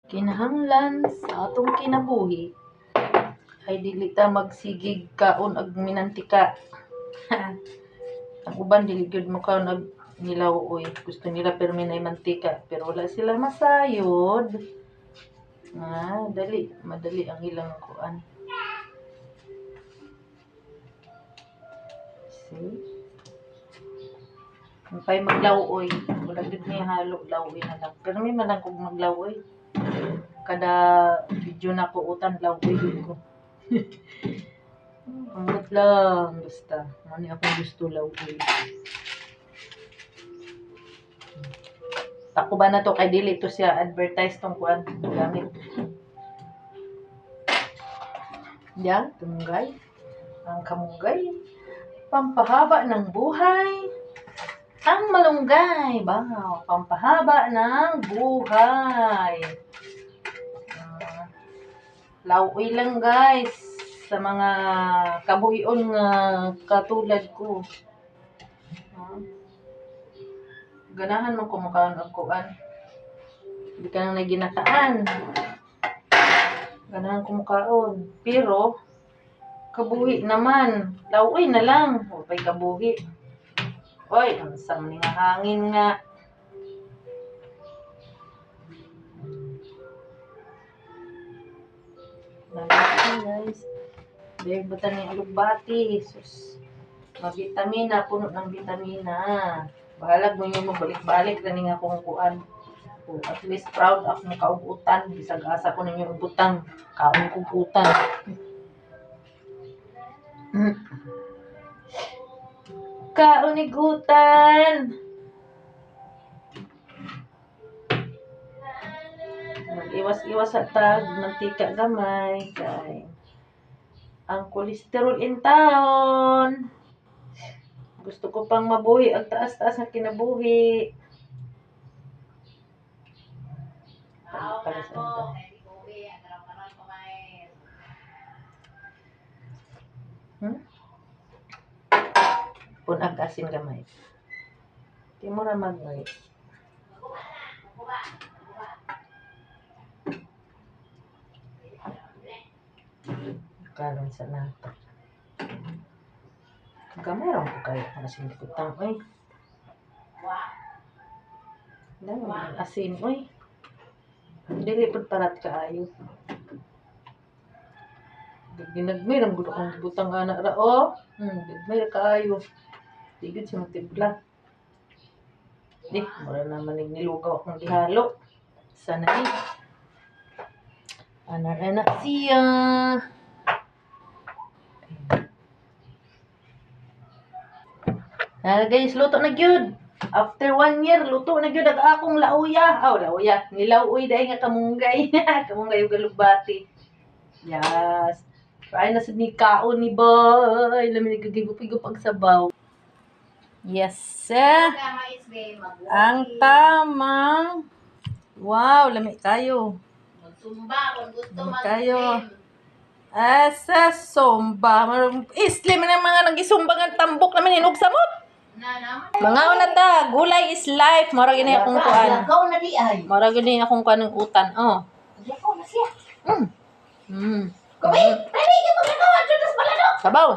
Kinahanglan sa atong kinabuhi ay dili ta magsigig kaon ag minantika. Ang uban dili gyud mo kaon ag nilawoy. Gusto nila perminay mantika pero wala sila masayod. Madali ang ilang kuan. See? Pay maglawoy. Wala gid niya halo lawoy na lang. Pero may man kog maglawoy. Kada video na ko utan lawoy gid ko. Ambot lang basta. Mani akong gusto lawoy. Ako ba na to kay dili to siya advertise tong kuan gamit. Yan, kamunggay. Ang kamunggay, pampahaba ng buhay. Ang malunggay, pampahaba ng buhay. Lawoy lang guys sa mga kabuhion nga katulad ko. Ganahan man kumakaon ang kuan. Hindi ka nang naginataan. Ganahan kumakaon. Pero, kabuhi naman. Lawoy na lang. O, pa'y kabuhi. Oy, ang sam nga hangin nga. Lalaki guys. Dahil buta ni alugbati. Sus. Mabitamina, puno ng bitamina. Bahalag mo yung mabalik-balik na nga kung kuan. At least proud ako ng kaubutan. Bisag-asa ko ninyo ubutan. Kaon kong utan. Kaunigutan. Mag-iwas-iwas sa tag. Mantika gamay. Kay ang kolesterol in town. Gusto ko pang mabuhi. Ang taas-taas na kinabuhi. Para sa ito. Punag asin gamay. Di mo ra magmay. Karon sa nato. Gamay ra ko kayo asin kutang oy. Dami asin oy. Dili pud parat kaayo. Ginagmay lang gud akong butang ana ra oh. Gagmay kaayo. Digid si matibla. Di, mura naman nilugaw akong gihalo. Sana ni. Ana siya. Guys, luto na gyud. After 1 year, luto na gyud ang akong lauya. Lauya. Nilawoy dahil nga kamunggay. Kamunggay yung galugbati. Yes. Try na sa ni kaon ni boy. Lamin nagagigup-igup ang sabaw. Yes. Ang tamang. Wow, lamig kayo. Magsumba kung gusto Kayo. Asa somba. Islim na mga nagisumbangan tambok naman hinugsamot. Mga una ta, gulay is life. Mara gini akong kuan. Mara gini akong kuan ng utan. Oh. Lakaw na siya. Kumain. Tali, yung maglakaw. Judas paladok. Sabaw.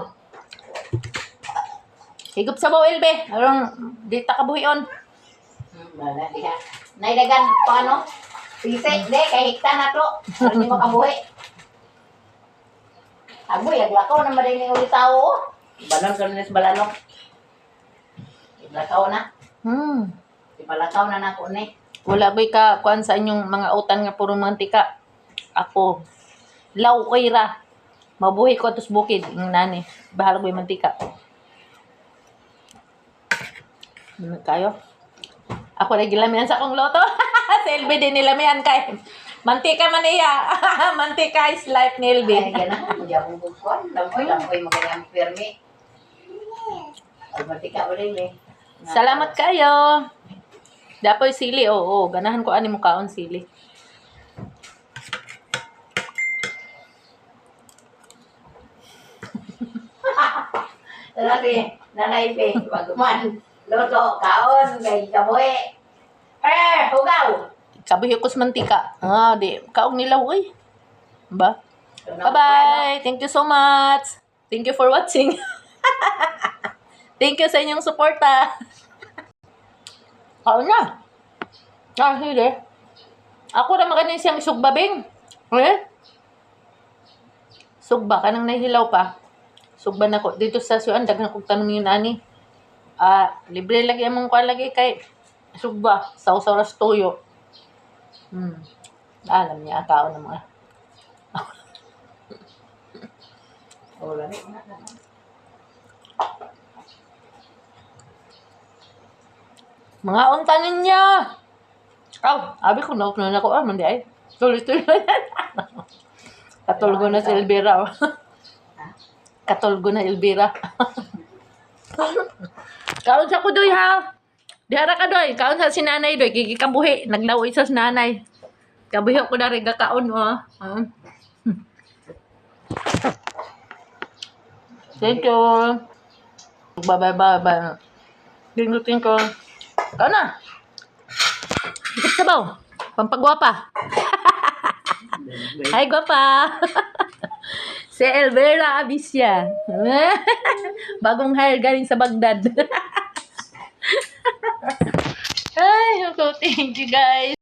Higup sabaw, Elbe. Arong di ta kabuhion. Bala diha. Naidagan pa ano? Sise, de kay hikta na to. Pero hindi mo kabuhi. Agoy, aglakaw na madaling ulit tao. Balon ka na sa balanok. Iglakaw na. Ipalakaw na nako ni. Wala ba'y ka kuan sa inyong mga utan nga puro mantika. Ako, lawoy ra. Mabuhi ko atos bukid. Yung nani. Bahala ko yung mantika. Kayo? Ako na gilamihan sa akong loto. Sa LB din nilamihan kay. Mantika man iya. Mantika is life ni LB. Ay, ganahan. Hindi akong bukwan. Lampoy, magandang permi. Almatika ulit eh. Salamat kayo. Dapoy sili. Oo, ganahan ko ani mo kaon sili. Lagi, nanay pe, baguman. Loto, kaon, kay kabuhi. Hugaw! Kabuhi ko sa mantika. Di. Kaong nilaw, uy. Ba? Bye-bye. Thank you so much. Thank you for watching. Thank you sa inyong suporta. Kaon na. Sige. Ako na maganin siyang sugbabing. Sugba ka nang nahihilaw pa. Sugba na ko. Dito sa suan, daghan kong tanong yun, ani. Libre lagi among kuha lagi kay sugba. Saw-saw ras toyo. Alam niya, kaon na mga. Wala ni. Mga untanin niya. Abi ko na ako. Mandi ay. Tuloy-tuloy. Katulgo na si Elvira. Katulgo na Elvira. Kaon sa ko doy ha. Dihara ka doy. Kaon sa si nanay doy. Kikikabuhi. Naglaw isa sa nanay. Kabuhi ko na rin kakaon mo. Thank you. Bye. Tingko. Kaon na. Ikot sabaw. Pampagwapa. Hi, gwapa. Si Elvira Abisya. Bagong hire galing sa Baghdad. Ay, thank you guys.